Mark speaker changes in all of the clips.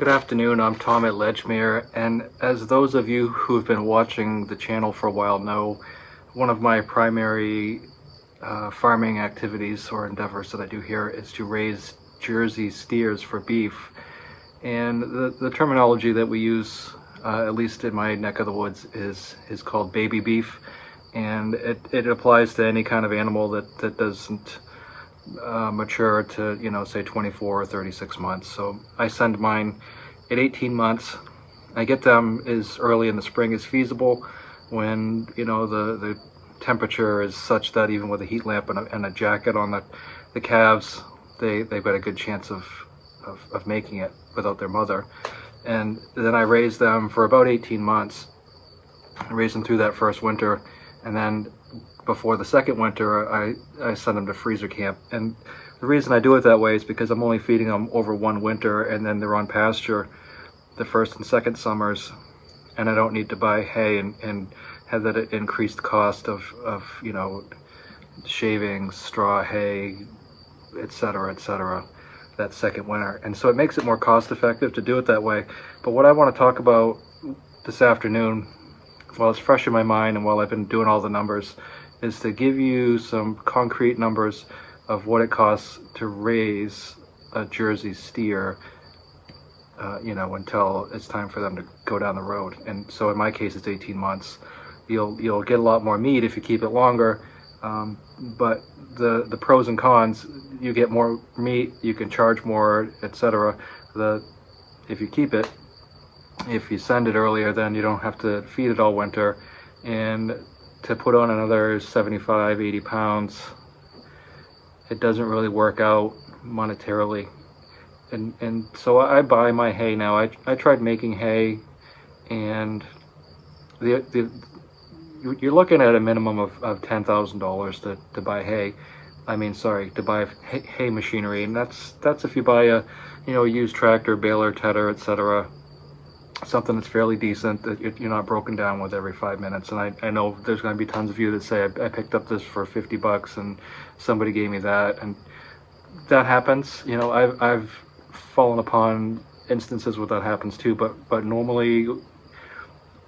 Speaker 1: Good afternoon, I'm Tom at Ledgemere, and as those of you who have been watching the channel for a while know, one of my primary farming activities or endeavors that I do here is to raise Jersey steers for beef. And the terminology that we use, at least in my neck of the woods, is called baby beef, and it applies to any kind of animal that doesn't mature to, say 24 or 36 months. So I send mine at 18 months. I get them as early in the spring as feasible, when the temperature is such that even with a heat lamp and a jacket on the calves, they've got a good chance of making it without their mother. And then I raise them for about 18 months. I raise them through that first winter, and then before the second winter, I send them to freezer camp. And the reason I do it that way is because I'm only feeding them over one winter, and then they're on pasture the first and second summers, and I don't need to buy hay and have that increased cost of shavings, straw, hay, etc., that second winter. And so it makes it more cost effective to do it that way. But what I want to talk about this afternoon, while it's fresh in my mind and while I've been doing all the numbers, is to give you some concrete numbers of what it costs to raise a Jersey steer, until it's time for them to go down the road. And so in my case, it's 18 months. You'll get a lot more meat if you keep it longer, but the pros and cons: you get more meat, you can charge more, etc. If you keep it, if you send it earlier, then you don't have to feed it all winter, and to put on another 75, 80 pounds, it doesn't really work out monetarily. And so I buy my hay now. I tried making hay, and you're looking at a minimum of $10,000 to buy hay. To buy hay machinery, and that's if you buy a used tractor, baler, tedder, etc. Something that's fairly decent, that you're not broken down with every 5 minutes. And I know there's going to be tons of you that say, I picked up this for 50 bucks and somebody gave me that, and that happens. I've fallen upon instances where that happens too, but normally,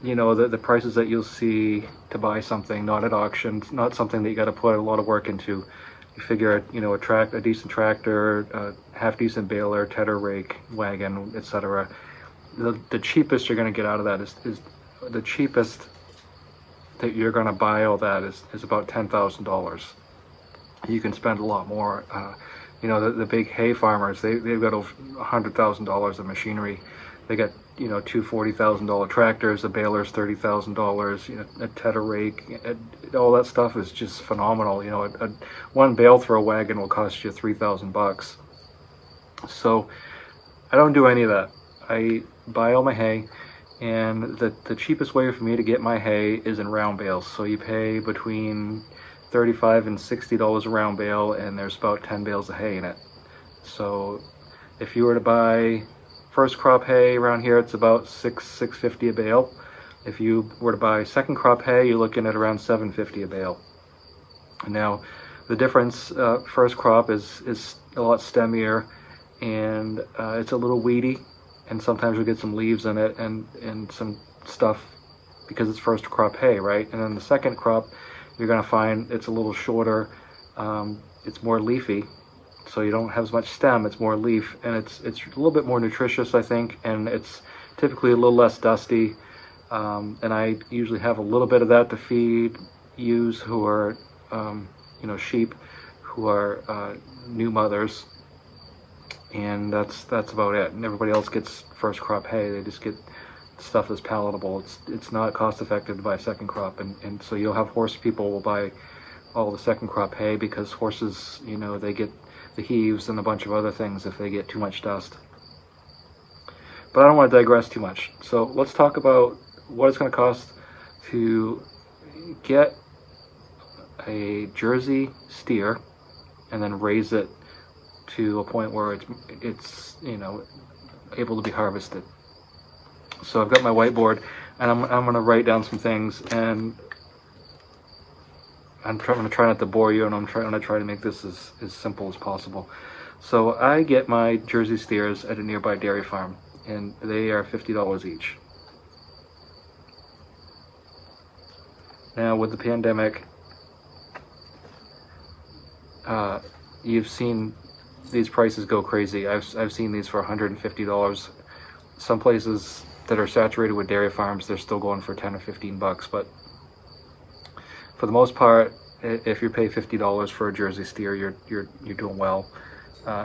Speaker 1: the prices that you'll see to buy something, not at auction, not something that you got to put a lot of work into. You figure, a decent tractor, a half decent baler, tedder, rake, wagon, etc. The cheapest you're going to get out of that is the cheapest that you're going to buy all that is about $10,000. You can spend a lot more. The big hay farmers, they've got over $100,000 of machinery. They got two $40,000 tractors, a baler's $30,000, a tedder rake, all that stuff is just phenomenal. One bale throw wagon will cost you $3,000. So I don't do any of that. I buy all my hay, and the cheapest way for me to get my hay is in round bales. So you pay between $35 and $60 a round bale, and there's about 10 bales of hay in it. So if you were to buy first crop hay around here, it's about $6.50 a bale. If you were to buy second crop hay, you're looking at around $7.50 a bale. Now the difference, first crop is a lot stemmier, and it's a little weedy, and sometimes you'll get some leaves in it and some stuff because it's first crop hay, right? And then the second crop, you're going to find it's a little shorter, it's more leafy, so you don't have as much stem, it's more leaf, and it's a little bit more nutritious, I think, and it's typically a little less dusty. And I usually have a little bit of that to feed ewes who are, sheep who are new mothers, and that's about it. And everybody else gets first crop hay. They just get stuff that's palatable. It's not cost effective to buy second crop, and so you'll have horse people will buy all the second crop hay because horses, they get the heaves and a bunch of other things if they get too much dust. But I don't want to digress too much. So let's talk about what it's going to cost to get a Jersey steer and then raise it to a point where it's able to be harvested. So I've got my whiteboard, and I'm going to write down some things, and I'm going to try not to bore you, and I'm going to try to make this as simple as possible. So I get my Jersey steers at a nearby dairy farm, and they are $50 each. Now with the pandemic, you've seen these prices go crazy. I've seen these for $150. Some places that are saturated with dairy farms, they're still going for 10 or 15 bucks. But for the most part, if you pay $50 for a Jersey steer, you're doing well.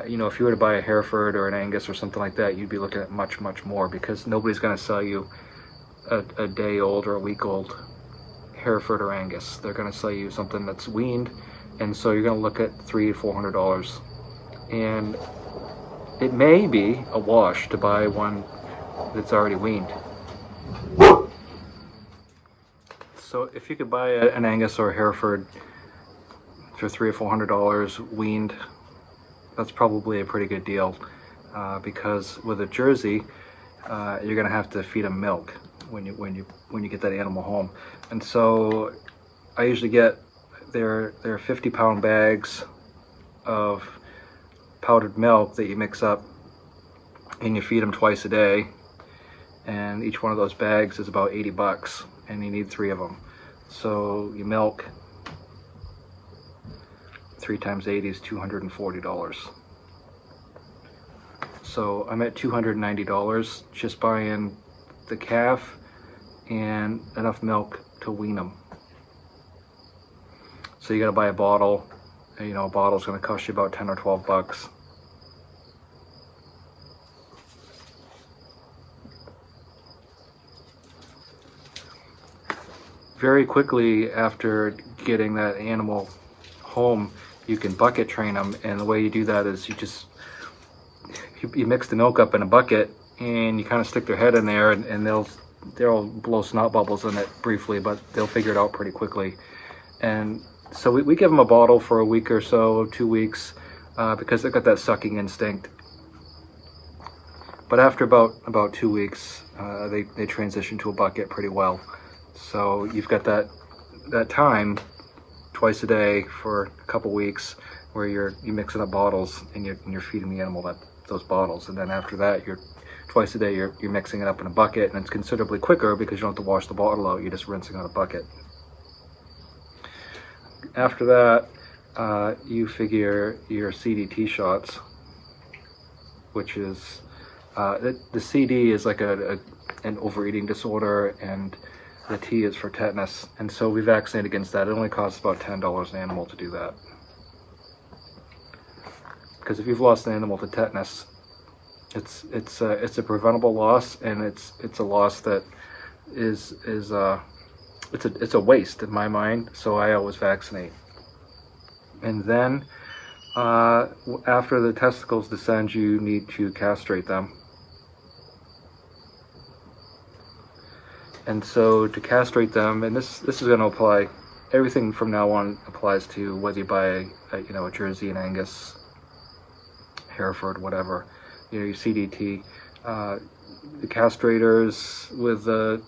Speaker 1: You know, if you were to buy a Hereford or an Angus or something like that, you'd be looking at much more, because nobody's going to sell you a day old or a week old Hereford or Angus. They're going to sell you something that's weaned, and so you're going to look at $300 to $400. And it may be a wash to buy one that's already weaned. So if you could buy an Angus or a Hereford for $300 or $400 weaned, that's probably a pretty good deal, because with a Jersey, you're going to have to feed them milk when you get that animal home. And so I usually get their 50-pound bags of powdered milk that you mix up, and you feed them twice a day, and each one of those bags is about 80 bucks, and you need 3 of them. So you milk 3 times 80 is $240. So I'm at $290 just buying the calf and enough milk to wean them. So you got to buy a bottle. You know, a bottle's going to cost you about 10 or 12 bucks. Very quickly after getting that animal home, you can bucket train them, and the way you do that is you mix the milk up in a bucket, and you kind of stick their head in there, and they'll blow snot bubbles in it briefly, but they'll figure it out pretty quickly. And so we give them a bottle for a week or so, 2 weeks, because they've got that sucking instinct. But after about 2 weeks, they transition to a bucket pretty well. So you've got that time twice a day for a couple weeks where you're mixing up bottles, and you're feeding the animal those bottles. And then after that, you're twice a day you're mixing it up in a bucket, and it's considerably quicker because you don't have to wash the bottle out. You're just rinsing out a bucket. After that, you figure your CDT shots, which is the CD is like an overeating disorder, and the T is for tetanus, and so we vaccinate against that. It only costs about $10 an animal to do that. Because if you've lost an animal to tetanus, it's a preventable loss, and it's a loss that is it's a waste in my mind. So I always vaccinate. And then after the testicles descend, you need to castrate them. And so to castrate them, and this is going to apply, everything from now on applies to whether you buy a Jersey, an Angus, Hereford, whatever, your CDT, the castrators with the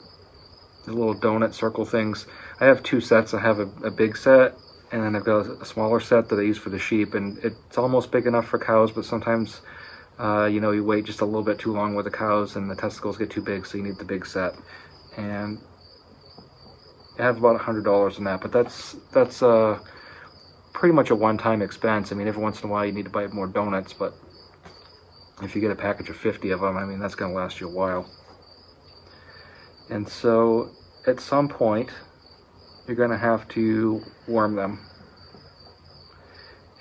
Speaker 1: little donut circle things. I have 2 sets. I have a big set, and then I've got a smaller set that I use for the sheep, and it's almost big enough for cows, but sometimes you wait just a little bit too long with the cows and the testicles get too big, so you need the big set. And I have about $100 in that, but that's pretty much a one-time expense. I mean, every once in a while you need to buy more donuts, but if you get a package of 50 of them, I mean, that's going to last you a while. And so at some point you're going to have to worm them,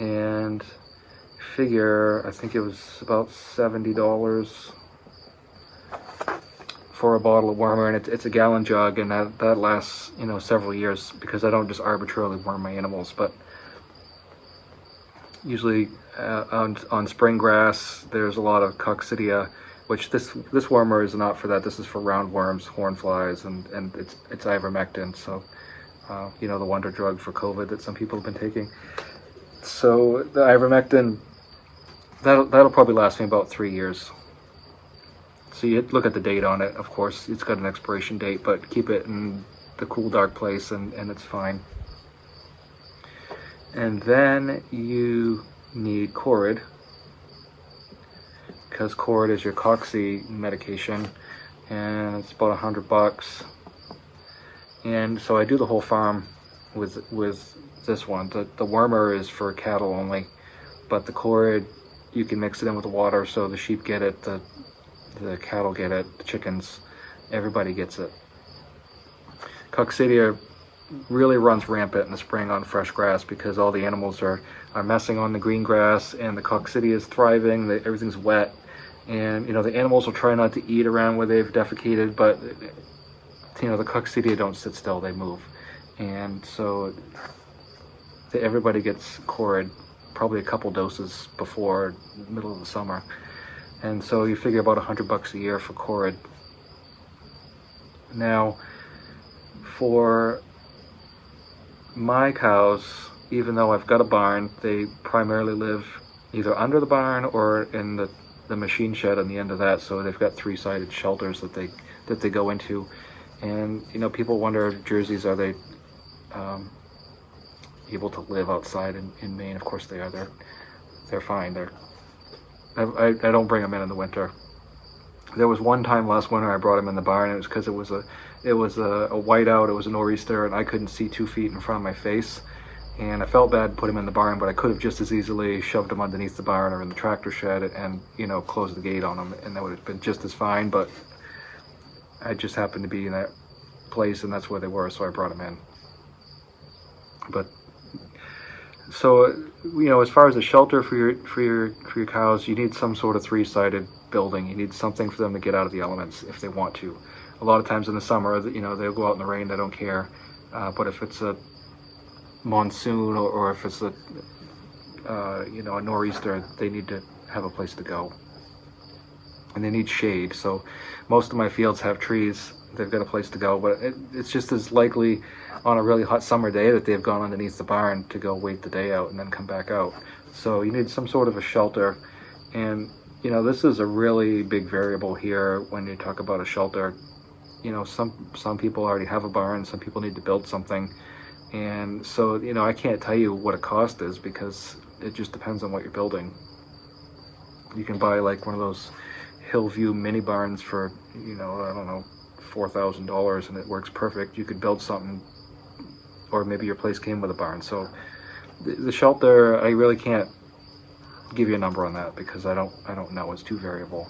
Speaker 1: and figure, I think it was about $70 for a bottle of wormer, and it's a gallon jug, and that lasts several years, because I don't just arbitrarily worm my animals. But usually on spring grass there's a lot of coccidia, which this wormer is not for that. This is for roundworms, hornflies, and it's ivermectin, so the wonder drug for COVID that some people have been taking. So the ivermectin, that'll probably last me about 3 years. So you look at the date on it. Of course, it's got an expiration date, but keep it in the cool, dark place, and it's fine. And then you need Corid, because cord is your cocci medication, and it's about $100. And so I do the whole farm with this one. The wormer is for cattle only, but the cord, you can mix it in with the water, so the sheep get it, the cattle get it, the chickens, everybody gets it. Coccidia really runs rampant in the spring on fresh grass because all the animals are messing on the green grass, and the coccidia is thriving, everything's wet, and the animals will try not to eat around where they've defecated, but the coccidia don't sit still, they move. And so everybody gets cord, probably a couple doses before the middle of the summer. And so you figure about $100 a year for cord. Now, for my cows, even though I've got a barn, they primarily live either under the barn or in the machine shed on the end of that. So they've got 3-sided shelters that they go into. And people wonder, Jerseys, are they able to live outside in Maine? Of course they are. They're fine. I don't bring them in the winter. There was one time last winter I brought them in the barn, and it was because it was a whiteout, it was a nor'easter, and I couldn't see 2 feet in front of my face. And I felt bad to put him in the barn, but I could have just as easily shoved him underneath the barn or in the tractor shed and closed the gate on him, and that would have been just as fine. But I just happened to be in that place, and that's where they were, so I brought them in. But so as far as a shelter for your cows, you need some sort of 3-sided building. You need something for them to get out of the elements if they want to. A lot of times in the summer, they'll go out in the rain, they don't care. But if it's a monsoon or if it's a nor'easter, they need to have a place to go. And they need shade. So most of my fields have trees. They've got a place to go, but it's just as likely on a really hot summer day that they've gone underneath the barn to go wait the day out and then come back out. So you need some sort of a shelter. And this is a really big variable here when you talk about a shelter. Some people already have a barn, some people need to build something. And so, I can't tell you what a cost is because it just depends on what you're building. You can buy like one of those Hillview mini barns for, I don't know, $4,000, and it works perfect. You could build something, or maybe your place came with a barn. So the shelter, I really can't give you a number on that because I don't know. It's too variable.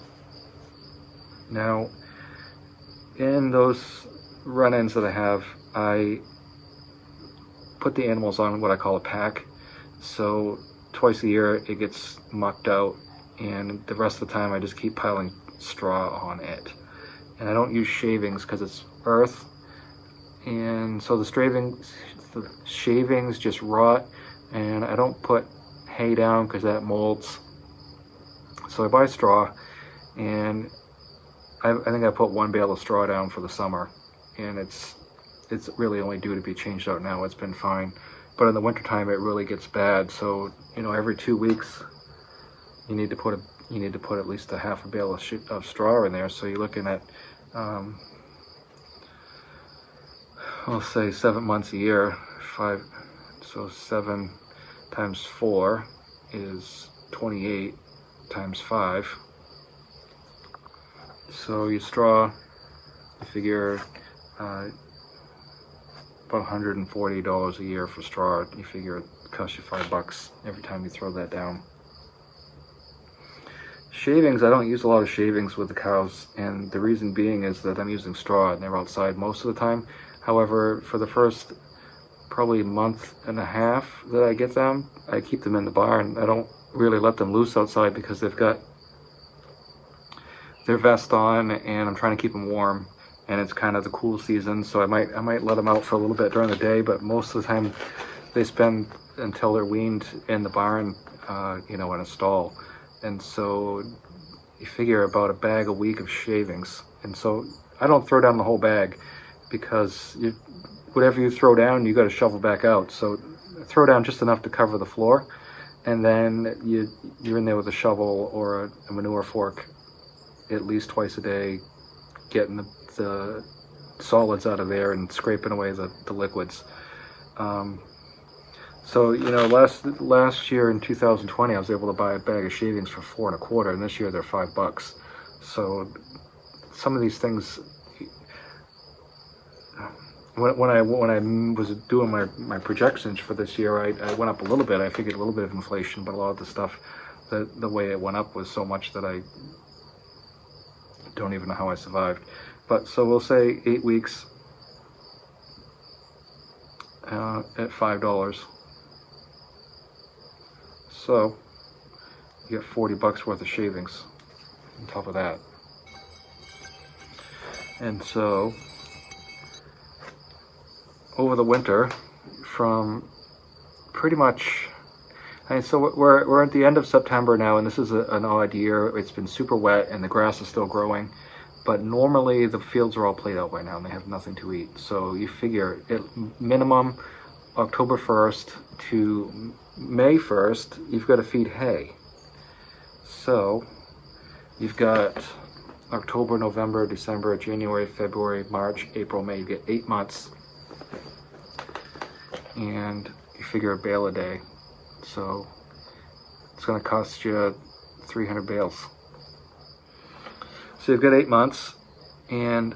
Speaker 1: Now, in those run-ins that I have, I put the animals on what I call a pack. So twice a year it gets mucked out, and the rest of the time I just keep piling straw on it. And I don't use shavings because it's earth, and so the shavings just rot, and I don't put hay down because that molds. So I buy straw, and I think I put 1 bale of straw down for the summer, and it's really only due to be changed out now. It's been fine, but in the wintertime it really gets bad. So every 2 weeks you need to put at least a half a bale of straw in there. So you're looking at I'll say 7 months a year, 5, so 7 times 4 is 28 times 5. So you straw, you figure about $140 a year for straw. You figure it costs you $5 every time you throw that down. Shavings, I don't use a lot of shavings with the cows, and the reason being is that I'm using straw and they're outside most of the time. However, for the first probably month and a half that I get them, I keep them in the barn. I don't really let them loose outside because they've got their vest on, and I'm trying to keep them warm, and it's kind of the cool season, so I might let them out for a little bit during the day, but most of the time they spend until they're weaned in the barn, in a stall. And so you figure about a bag a week of shavings. And so I don't throw down the whole bag because whatever you throw down, you got to shovel back out. So throw down just enough to cover the floor, and then you're in there with a shovel or a manure fork at least twice a day, getting the solids out of there and scraping away the liquids. So, you know, last year in 2020, I was able to buy a bag of shavings for $4.25, and this year they're $5. So some of these things, when I was doing my projections for this year, I went up a little bit. I figured a little bit of inflation, but a lot of the stuff, the way it went up was so much that I don't even know how I survived. But so we'll say 8 weeks at $5. So you get $40 worth of shavings on top of that. And so over the winter, from pretty much, and so we're at the end of September now, and this is an odd year. It's been super wet and the grass is still growing, but normally the fields are all played out by now and they have nothing to eat. So you figure it minimum October 1st to May 1st, you've got to feed hay. So you've got October, November, December, January, February, March, April, May. You get 8 months. And you figure a bale a day. So it's going to cost you 300 bales. So you've got 8 months. And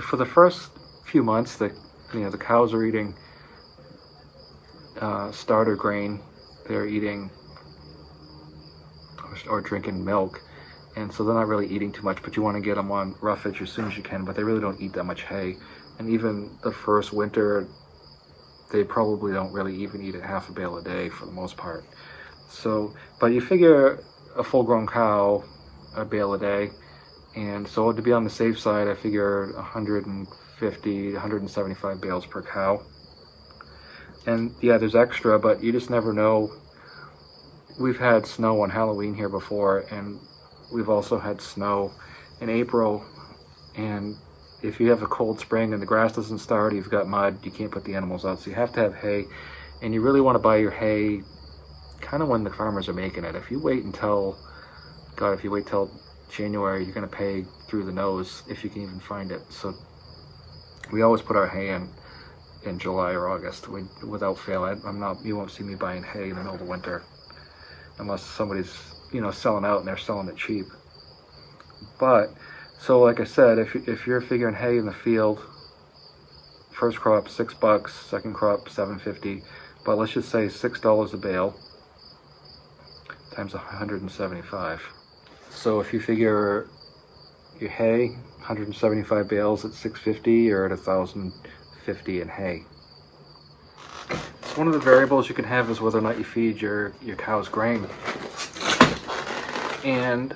Speaker 1: for the first few months, the cows are eating starter grain. They're eating or drinking milk, and so they're not really eating too much, but you want to get them on roughage as soon as you can, but they really don't eat that much hay. And even the first winter, they probably don't really even eat a half a bale a day for the most part. So, but you figure a full-grown cow, a bale a day, and so to be on the safe side, I figure 150, 175 bales per cow. And yeah, there's extra, but you just never know. We've had snow on Halloween here before, and we've also had snow in April. And if you have a cold spring and the grass doesn't start, you've got mud, you can't put the animals out. So you have to have hay, and you really want to buy your hay kind of when the farmers are making it. If you wait until, God, if you wait till January, you're going to pay through the nose if you can even find it. So we always put our hay in July or August, without fail. You won't see me buying hay in the middle of the winter unless somebody's, selling out and they're selling it cheap. But so like I said, if you're figuring hay in the field, first crop $6, second crop $7.50, but let's just say $6 a bale times 175. So if you figure your hay, 175 bales at $6.50, or at $1,050 in hay. So one of the variables you can have is whether or not you feed your cows grain. And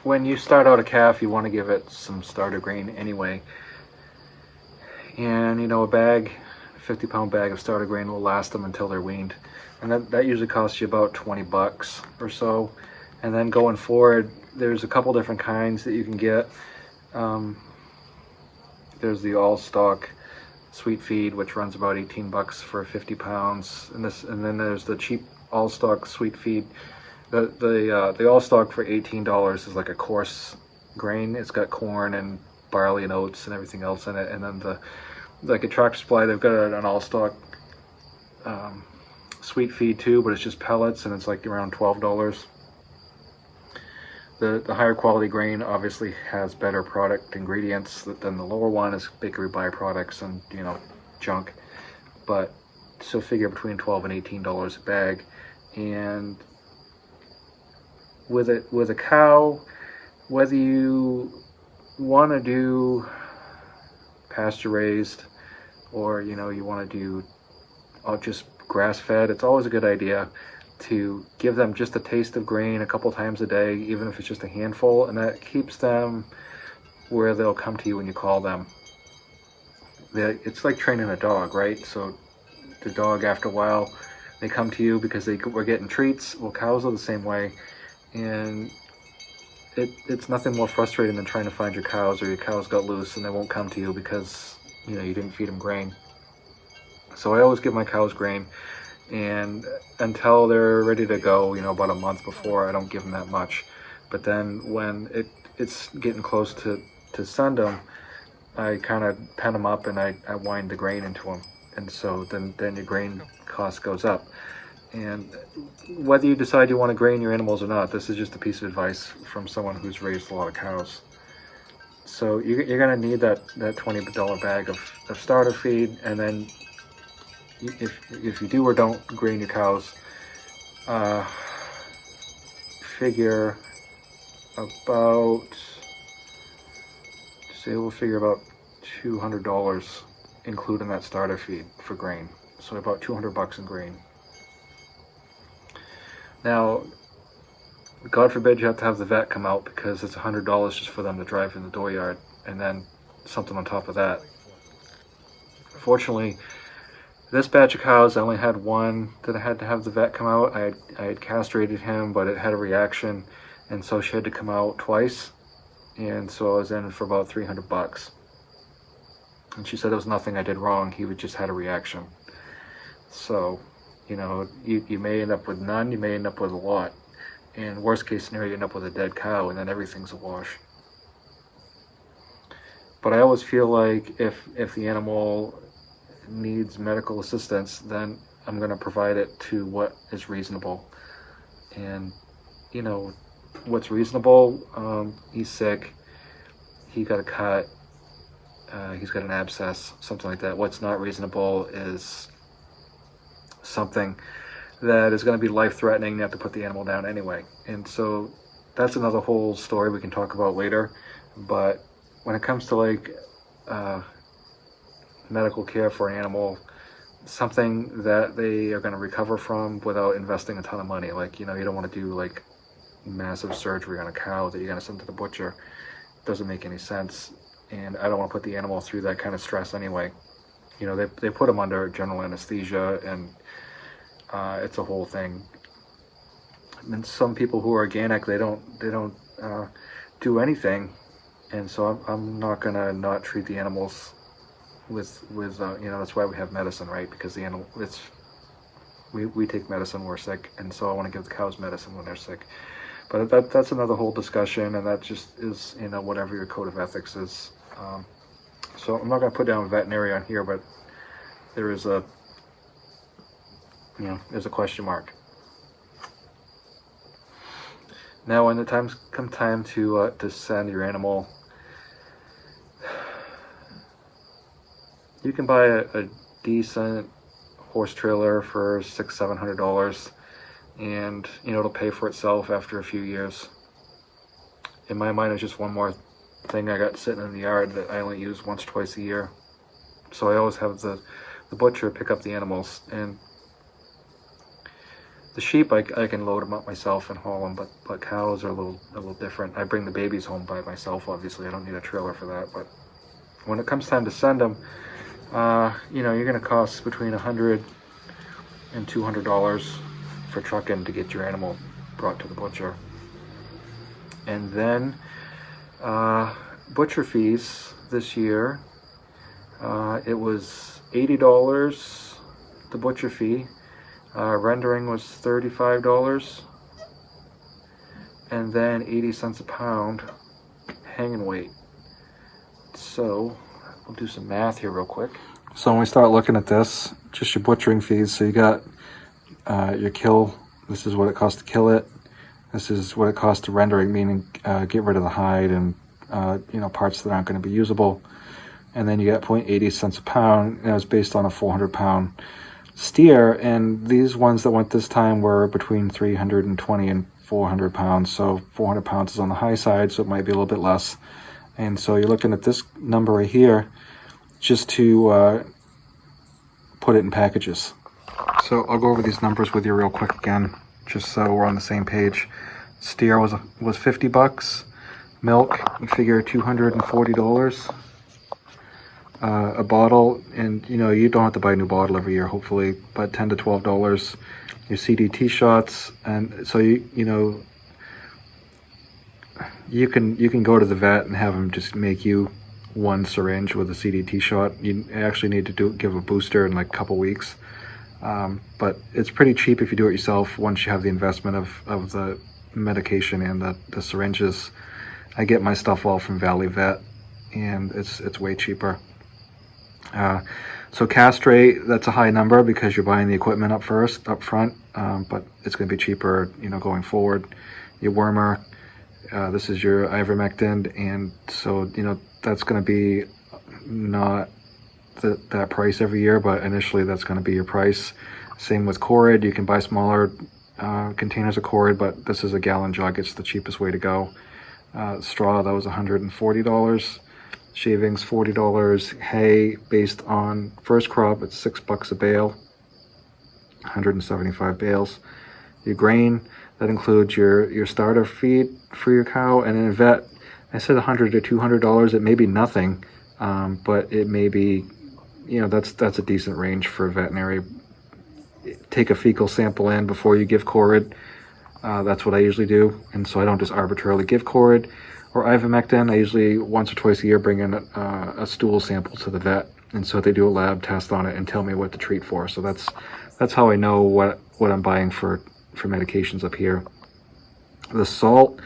Speaker 1: when you start out a calf, you want to give it some starter grain anyway. And a 50-pound bag of starter grain will last them until they're weaned. And that usually costs you about $20 or so. And then going forward, there's a couple different kinds that you can get. There's the all-stock sweet feed, which runs about $18 for 50 pounds, and then there's the cheap all-stock sweet feed. The all-stock for $18 is like a coarse grain. It's got corn and barley and oats and everything else in it. And then like a Tractor Supply, they've got an all-stock sweet feed too, but it's just pellets, and it's like around $12. The higher quality grain obviously has better product ingredients than the lower one. Is bakery byproducts and junk, but still figure between $12 and $18 a bag. And with a cow, whether you want to do pasture raised or you want to do just grass fed, it's always a good idea to give them just a taste of grain a couple times a day, even if it's just a handful, and that keeps them where they'll come to you when you call them. It's like training a dog, right? So the dog, after a while, they come to you because we're getting treats. Well, cows are the same way, and it's nothing more frustrating than trying to find your cows, or your cows got loose and they won't come to you because you didn't feed them grain. So I always give my cows grain, and until they're ready to go, about a month before, I don't give them that much. But then when it's getting close to send them, I kind of pen them up and I wind the grain into them. and so then your grain cost goes up. And whether you decide you want to grain your animals or not, this is just a piece of advice from someone who's raised a lot of cows. So you're going to need that $20 bag of starter feed, and then if you do or don't grain your cows, figure about, say we'll figure about $200 including that starter feed for grain. So about $200 in grain. Now, God forbid you have to have the vet come out, because it's $100 just for them to drive in the dooryard, and then something on top of that. Fortunately, this batch of cows, I only had one that I had to have the vet come out. I had castrated him, but it had a reaction, and so she had to come out twice, and so I was in for about $300. And she said it was nothing I did wrong, he just had a reaction. So, you know, you may end up with none, you may end up with a lot. And worst case scenario, you end up with a dead cow, and then everything's a wash. But I always feel like if the animal needs medical assistance, then I'm going to provide it to what is reasonable. And, you know, what's reasonable, he's sick, he got a cut, he's got an abscess, something like that. What's not reasonable is something that is going to be life-threatening. You have to put the animal down anyway. And so that's another whole story we can talk about later. But when it comes to like medical care for an animal, something that they are going to recover from without investing a ton of money, like, you know, you don't want to do like massive surgery on a cow that you're going to send to the butcher. It doesn't make any sense, and I don't want to put the animal through that kind of stress anyway. You know, they put them under general anesthesia, and it's a whole thing. And some people who are organic, they don't do anything, and so I'm not gonna not treat the animals with you know, that's why we have medicine, right? Because the animal, we take medicine when we're sick, and so I want to give the cows medicine when they're sick. But that's another whole discussion, and that just is, you know, whatever your code of ethics is. So I'm not going to put down veterinary on here, but there is a, you know, there's a question mark. Now, when the times come time to send your animal, you can buy a decent horse trailer for $600-700, and you know, it'll pay for itself after a few years. In my mind, it's just one more thing I got sitting in the yard that I only use once, twice a year. So I always have the butcher pick up the animals, and the sheep I can load them up myself and haul them, but cows are a little different. I bring the babies home by myself, obviously. I don't need a trailer for that. But when it comes time to send them, you know, you're going to cost between $100 and $200 for trucking to get your animal brought to the butcher. And then butcher fees this year, it was $80, the butcher fee. Rendering was $35, and then 80 cents a pound hanging weight. So we'll do some math here real quick. So when we start looking at this, just your butchering fees, so you got your kill, this is what it costs to kill it, this is what it costs to rendering, meaning get rid of the hide and you know, parts that aren't going to be usable, and then you get 0.80 cents a pound, and it's based on a 400-pound steer, and these ones that went this time were between 320 and 400 pounds, so 400 pounds is on the high side, so it might be a little bit less. And so you're looking at this number right here just to put it in packages. So I'll go over these numbers with you real quick again, just so we're on the same page. Steer was $50. Milk, you figure $240 a bottle, and you know, you don't have to buy a new bottle every year, hopefully, but $10 to $12. Your CDT shots, and so you know, you can go to the vet and have them just make you one syringe with a CDT shot. You actually need to give a booster in like a couple weeks, but it's pretty cheap if you do it yourself once you have the investment of the medication and the syringes. I get my stuff all from Valley Vet, and it's way cheaper. So castrate, that's a high number because you're buying the equipment up front, but it's going to be cheaper, going forward. Your wormer, this is your ivermectin, and so that's going to be not that price every year, but initially that's going to be your price. Same with Corid. You can buy smaller containers of Corid, but this is a gallon jug. It's the cheapest way to go. Straw, that was $140. Shavings, $40. Hay, based on first crop, it's $6 a bale, 175 bales. Your grain, that includes your starter feed for your cow, and in a vet, I said $100 to $200. It may be nothing, but it may be, that's a decent range for a veterinary. Take a fecal sample in before you give Corid. That's what I usually do, and so I don't just arbitrarily give Corid or ivermectin. I usually once or twice a year bring in a stool sample to the vet, and so they do a lab test on it and tell me what to treat for. So that's how I know what I'm buying for medications up here. The salt,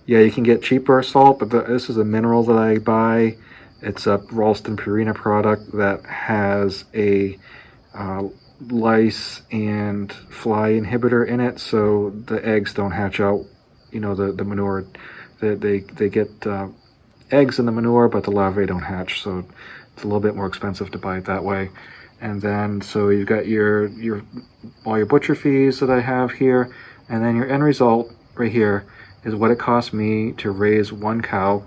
Speaker 1: yeah, you can get cheaper salt, but this is a mineral that I buy. It's a Ralston Purina product that has a lice and fly inhibitor in it, so the eggs don't hatch out. The manure. They get eggs in the manure, but the larvae don't hatch, so it's a little bit more expensive to buy it that way. And then so you've got all your butcher fees that I have here, and then your end result right here is what it cost me to raise one cow,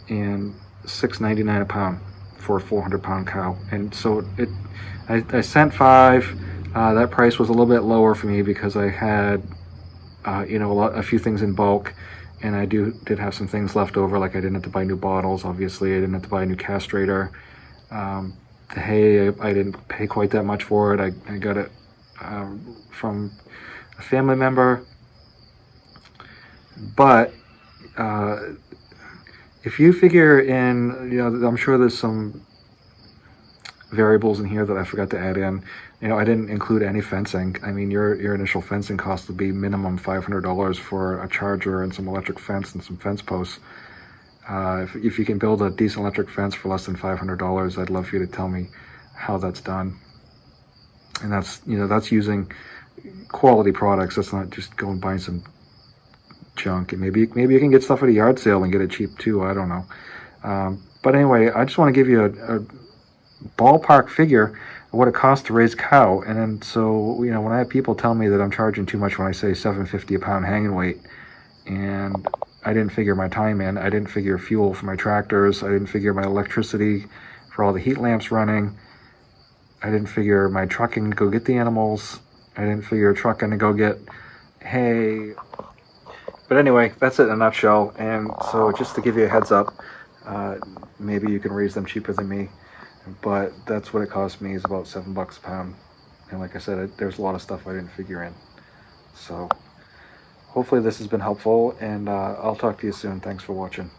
Speaker 1: and $6.99 a pound for a 400-pound cow. And so I sent 5. That price was a little bit lower for me because I had a few things in bulk. And I did have some things left over, like I didn't have to buy new bottles, obviously. I didn't have to buy a new castrator. The hay, I didn't pay quite that much for it. I got it from a family member. But if you figure in, I'm sure there's some variables in here that I forgot to add in. I didn't include any fencing. I mean, your initial fencing cost would be minimum $500 for a charger and some electric fence and some fence posts. If you can build a decent electric fence for less than $500, I'd love for you to tell me how that's done. And that's using quality products. That's not just going buying some junk. And maybe you can get stuff at a yard sale and get it cheap too. I don't know. But anyway, I just want to give you a ballpark figure of what it costs to raise a cow. And then so when I have people tell me that I'm charging too much when I say $7.50 a pound hanging weight, and I didn't figure my time in, I didn't figure fuel for my tractors, I didn't figure my electricity for all the heat lamps running, I didn't figure my trucking to go get the animals, I didn't figure trucking to go get hay. But anyway, that's it in a nutshell. And so just to give you a heads up, maybe you can raise them cheaper than me, but that's what it cost me, is about $7 a pound. And like I said, there's a lot of stuff I didn't figure in. So hopefully this has been helpful, and I'll talk to you soon. Thanks for watching.